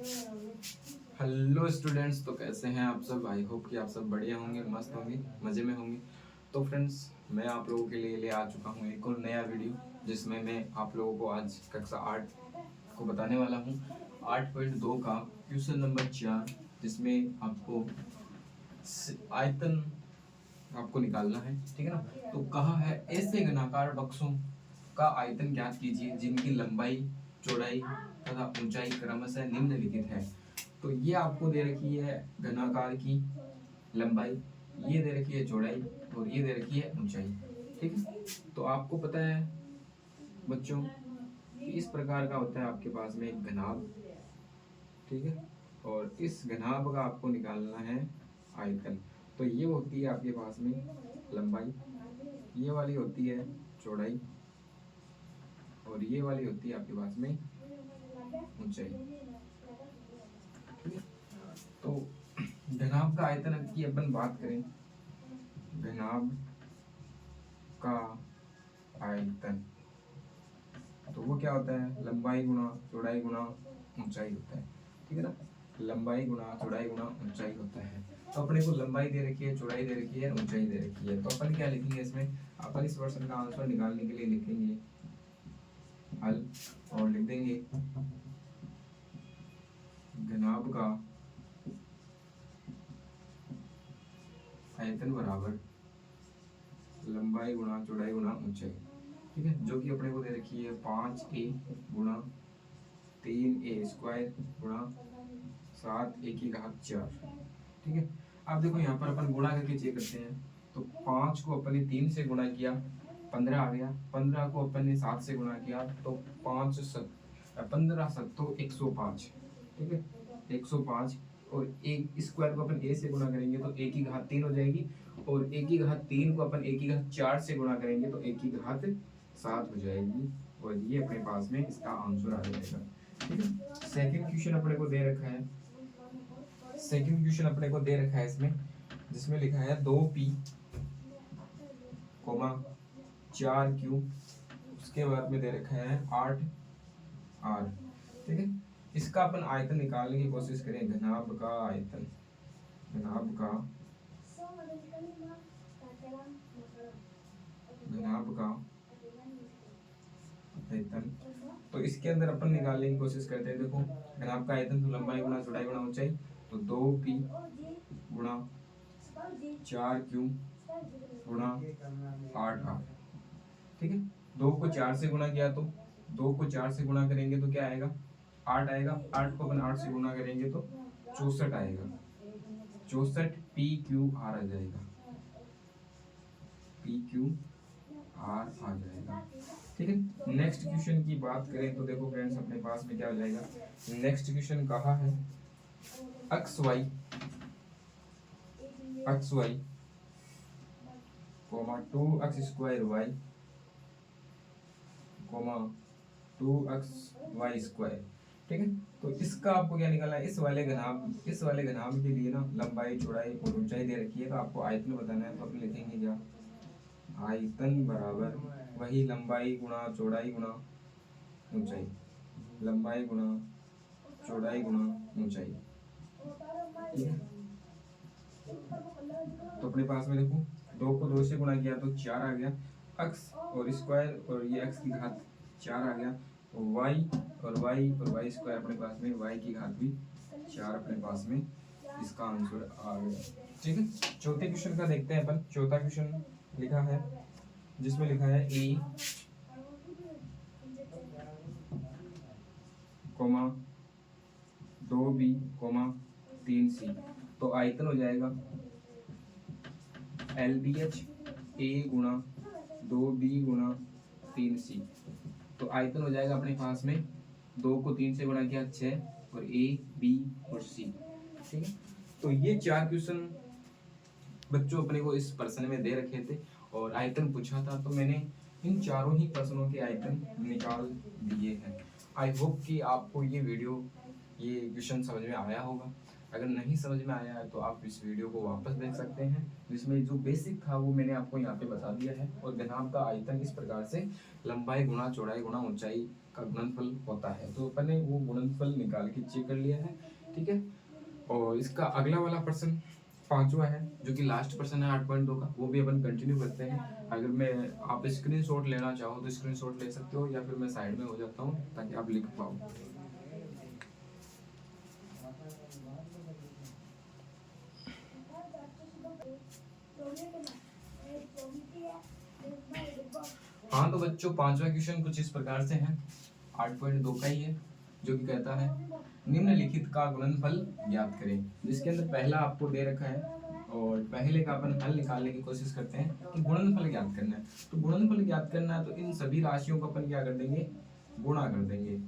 Hello students, तो कैसे हैं आप सब। आई होप कि आप सब बढ़िया होंगे, मस्त होंगे, मज़े में होंगे। तो फ्रेंड्स, मैं आप लोगों के लिए ले आ चुका हूं एक और नया वीडियो, जिसमें मैं आप लोगों को आज कक्षा 8 को बताने वाला हूं। 8.2 का क्वेश्चन नंबर 4, जिसमें आपको आयतन आपको निकालना है, ठीक है ना। तो कहा है ऐसे घनाकार बक्सों का आयतन ज्ञात कीजिए जिनकी लंबाई, चौड़ाई तथा ऊंचाई क्रमशः निम्नलिखित है। तो ये आपको दे रखी है घनाकार की लंबाई, ये दे रखी है चौड़ाई और ये दे रखी है ऊंचाई, ठीक है। तो आपको पता है बच्चों, इस प्रकार का होता है आपके पास में एक घनाभ, ठीक है। और इस घनाभ का आपको निकालना है आयतन। तो ये होती है आपके पास में लंबाई, ये वाली होती है चौड़ाई और ये वाली होती है आपके पास में ऊंचाई, ठीक है। तो घनाभ का आयतन की अपन बात करें, घनाभ का आयतन तो वो क्या होता है, लंबाई गुणा चौड़ाई गुणा ऊंचाई होता है, ठीक है ना। लंबाई गुणा चौड़ाई गुणा ऊंचाई होता है। तो अपने को लंबाई दे रखी है, चौड़ाई दे रखी है, ऊंचाई दे रखी है। तो अपन क्या लिखेंगे इसमें, अपन इस क्वेश्चन का आंसर निकालने के लिए लिखेंगे हल और लिख देंगे घनाभ का आयतन बराबर लंबाई गुणा चौड़ाई गुणा ऊंचाई, ठीक है। जो कि अपने को दे रखी है 5a गुणा 3a स्क्वायर गुणा 7a की घात 4, ठीक है। अब देखो यहाँ पर अपन गुणा करके चेक करते हैं। तो 5 को अपन ने 3 से गुणा किया, 15 आ गया। 15 को अपन ने 7 से गुणा किया तो 15 सत्तो 105, ठीक है, 105। और एक स्क्वायर को अपन a से गुणा करेंगे तो a की घात 3 हो जाएगी, और a की घात 3 को अपन a की घात 4 से गुणा करेंगे तो a की घात 7 हो जाएगी। और ये अपने पास में इसका आंसर आ जाएगा, ठीक है। सेकंड क्वेश्चन अपने को दे रखा है, सेकंड क्वेश्चन अपने को दे रखा है इसमें, जिसमें लिखा है 2p, 4q, उसके बाद में दे रखा है 8r, ठीक है। इसका अपन आयतन निकालने की कोशिश करें, घनाभ का आयतन, घनाभ का घनाभ का आयतन। तो इसके अंदर अपन निकालने की कोशिश करते हैं। देखो घनाभ का आयतन तो लंबाई गुणा चौड़ाई गुणा ऊंचाई, तो 2p गुणा 4q गुणा 8r, ठीक है। 2 को 4 से गुणा किया तो 2 को 4 से गुणा करेंगे तो क्या आएगा, 8 आएगा। 8 को अपन 8 से गुणा करेंगे तो 64 आएगा। 64 PQR आ जाएगा, PQR आ जाएगा, ठीक है। नेक्स्ट क्वेश्चन की बात करें तो देखो फ्रेंड्स, अपने पास में क्या हो जाएगा। नेक्स्ट क्वेश्चन कहा है x y comma 2x square y comma 2xy square, ठीक है। तो इसका आपको क्या निकालना है, इस वाले घनाभ के लिए ना लंबाई चौड़ाई और ऊंचाई दे रखी है। तो आपको आयतन बताना है, तो अपन लिखेंगे क्या, आयतन बराबर वही लंबाई गुणा चौड़ाई गुणा ऊंचाई, लंबाई गुणा चौड़ाई गुणा ऊंचाई, ठीक है। तो अपने पास में देखो 2 को 2 से गुणा किया तो 4 आ गया, x और स्क्वायर और ये x की घात 4 आ गया, y और y स्क्वायर अपने पास में y की घात भी 4 अपने पास में, इसका आंसर आ गया, ठीक है। चौथे क्वेश्चन का देखते हैं अपन। चौथा क्वेश्चन लिखा है, जिसमें लिखा है a coma 2b coma 3c। तो आयतन हो जाएगा LBH a गुणा 2b गुणा 3c। तो आयतन हो जाएगा अपने पास में, 2 को 3 से गुणा किया 6 और a b और c, ठीक है। तो ये 4 क्वेश्चन बच्चों अपने को इस प्रश्न में दे रखे थे और आयतन पूछा था, तो मैंने इन चारों ही प्रश्नों के आयतन निकाल दिए हैं। आई होप कि आपको ये क्वेश्चन समझ में आया होगा। अगर नहीं समझ में आया है तो आप इस वीडियो को वापस देख सकते हैं, जिसमें जो बेसिक था वो मैंने आपको यहाँ पे बता दिया है। और घनाभ का आयतन इस प्रकार से लंबाई गुणा चौड़ाई गुणा ऊंचाई का गुणनफल होता है। तो अपन ने वो गुणनफल निकाल के चेक कर लिया है, ठीक है। और इसका अगला वाला प्रश्न 5वां है, जो कि लास्ट प्रश्न है 8.2 का, वो भी अपन कंटिन्यू करते हैं। अगर मैं आप स्क्रीनशॉट लेना चाहो तो स्क्रीनशॉट ले सकते हो, या फिर मैं साइड में हो जाता हूँ ताकि आप लिख पाओ। हाँ तो बच्चों 5वां क्वेश्चन कुछ इस प्रकार से है, 8.2 का ही है, जो कि कहता है निम्नलिखित का गुणनफल ज्ञात करें। जिसके अंदर पहला आपको दे रखा है, और पहले का अपन हल निकालने की कोशिश करते हैं कि गुणनफल ज्ञात करना है। तो गुणनफल ज्ञात करना है तो इन सभी राशियों को अपन क्या कर देंगे, गुणा कर देंगे,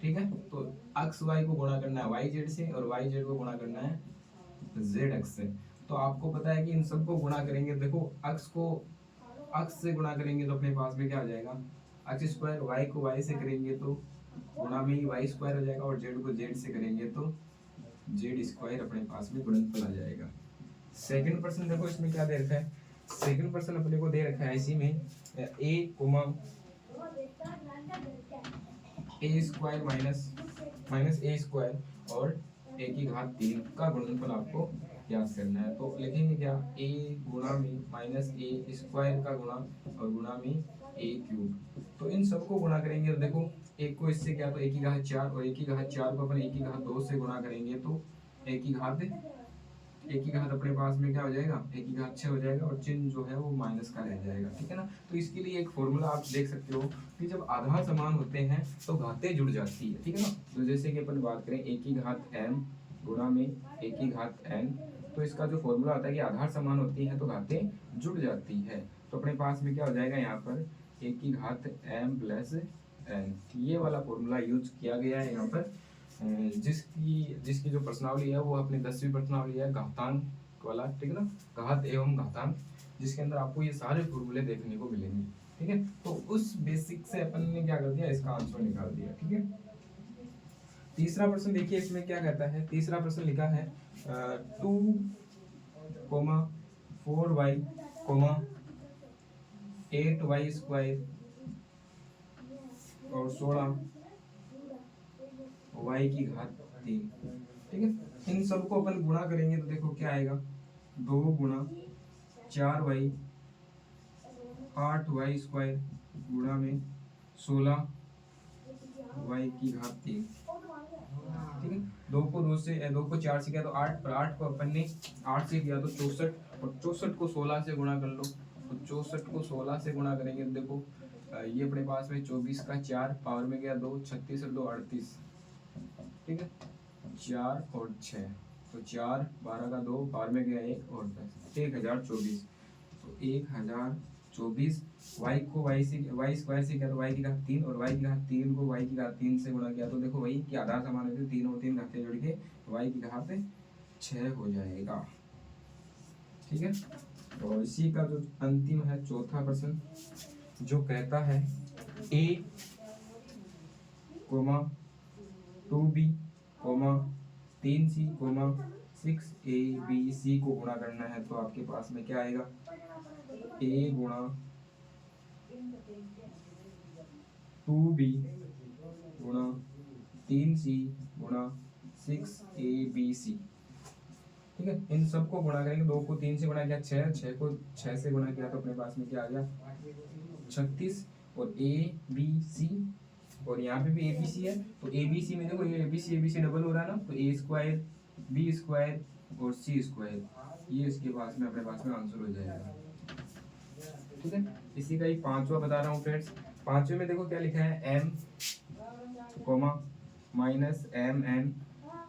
ठीक है। तो अक्स वाई को गुणा करना है वाई जेड से, और वाई जेड को गुणा करना है जेड एक्स से। तो आपको पता है कि इन सबको गुणा करेंगे, देखो अक्स को अक्स से गुणा करेंगे तो अपने पास में क्या आ जाएगा, अक्स स्क्वायर, वाई को वाई से करेंगे तो गुणा में ही वाई स्क्वायर हो जाएगा, और जेड को जेड से करेंगे तो जेड स्क्वायर अपने पास में गुणनफल आ जाएगा। सेकंड प्रश्न देखो इसमें क्या दे रखा है, सेकंड प्रश्न अपने को दे रखा है इसी में ए कोमा ए स्क्वायर माइनस ए स्क्वायर और ए की घात 3 का गुणनफल आपको ज्ञात करना है। तो लिखेंगे क्या, ए गुणा में माइनस ए स्क्वायर का गुणा और गुणा में ए क्यूब। तो इन सबको गुणा करेंगे तो देखो एक को इससे क्या, तो ए की घात 4, और ए की घात 4 को अपन ए की घात 2 से गुणा करेंगे तो ए की घात अपने पास में क्या हो जाएगा, ए की घात 6 हो जाएगा, और चिन्ह जो है वो माइनस का रह जाएगा, ठीक है ना। तो इसके लिए एक फॉर्मूला आप देख सकते हो कि जब आधार समान होते हैं तो घातें जुड़ जाती है, ठीक है ना। तो जैसे कि अपन बात करें ए की घात m गुणा में ए की घात n, तो इसका जो फॉर्मूला आता है कि आधार समान होती है तो घातें जुड़ जाती है। तो अपने पास में क्या हो जाएगा यहाँ पर ए की घात m प्लस n, ये वाला फॉर्मूला यूज किया गया है यहाँ पर। जिसकी जो प्रश्नावली है वो अपनी 10वीं प्रश्नावली है घातांक वाला, ठीक है ना, घात एवं घातांक, जिसके अंदर आपको ये सारे फॉर्मूले देखने को मिलेंगे, ठीक है। तो उस बेसिक से अपन ने क्या कर दिया, इसका आंसर निकाल दिया, ठीक है। तीसरा प्रश्न देखिए इसमें क्या कहता है, तीसरा प्रश्न लिखा है 2,4y, 8y स्क्वायर और 16 y की घात 3, ठीक है। इन सबको अपन गुणा करेंगे तो देखो क्या आएगा, 2 गुणा 4y 8y स्क्वायर गुणा में 16 y की घात 3, ठीक है। 2 को 4 से किया तो 8, और 8 को अपन ने 8 से किया तो 64, और 64 को 16 से गुणा कर लो, तो 64 को 16 से गुणा करेंगे तो देखो ये अपने पास में 24 का 4 पावर में गया 2, 36 और 2 38, ठीक है, 4 और 6, तो 4 12 का 2 पावर में गया 1 और 10, 1024। तो 1024 y को y स्क्वायर से किया तो y की घात 3, और y की घात 3 को y की घात 3 से गुणा किया तो देखो वही कि आधार समान होते 3 और 3 घातें जोड़ के y की घात 6 हो जाएगा, ठीक है। और इसी का जो अंतिम है चौथा प्रश्न, जो कहता है a, 2b, 3c, 6abc को गुणा करना है। तो आपके पास में क्या आएगा, a गुणा 2b गुणा 3c गुणा 6abc, ठीक है। इन सबको गुणा करेंगे, 2 को 3 से गुणा किया 6, 6 को 6 से गुणा किया तो अपने पास में क्या आ गया 36, और abc, और यहाँ पे भी abc है, तो abc में देखो ये abc डबल हो रहा है ना, तो a स्क्वायर b स्क्वायर और c स्क्वायर, ये इसके पास में अपने पास में आंसर हो जाएगा, ठीक है। इसी का ही 5वां बता रहा हूँ फ्रेंड्स। 5वें में देखो क्या लिखा है, m माइनस एम एन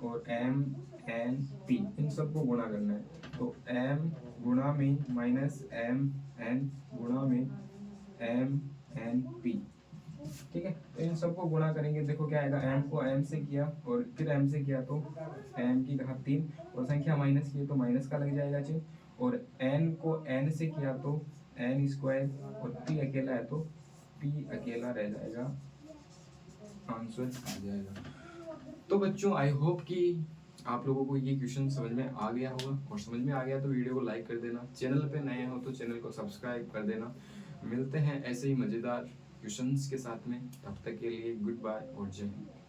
और एम एन पी, इन सबको गुणा करना है। तो m गुणा में माइनस एम एन गुणा में एम एन पी, ठीक है। तो इन सबको गुणा करेंगे, देखो क्या आएगा, m को m से किया और फिर m से किया तो m की घात 3, और संख्या माइनस की तो माइनस का लग जाएगा चिन्ह, और n को n से किया तो n स्क्वायर, और p अकेला है तो p अकेला रह जाएगा, आंसर आ जाएगा। तो बच्चों आई होप कि आप लोगों को ये क्वेश्चन समझ में आ गया होगा, और समझ में आ गया तो वीडियो को लाइक कर देना, चैनल पे नए हो तो चैनल को सब्सक्राइब कर देना। मिलते हैं ऐसे ही मज़ेदार क्वेश्चंस के साथ में। तब तक के लिए गुड बाय और जय हिंद।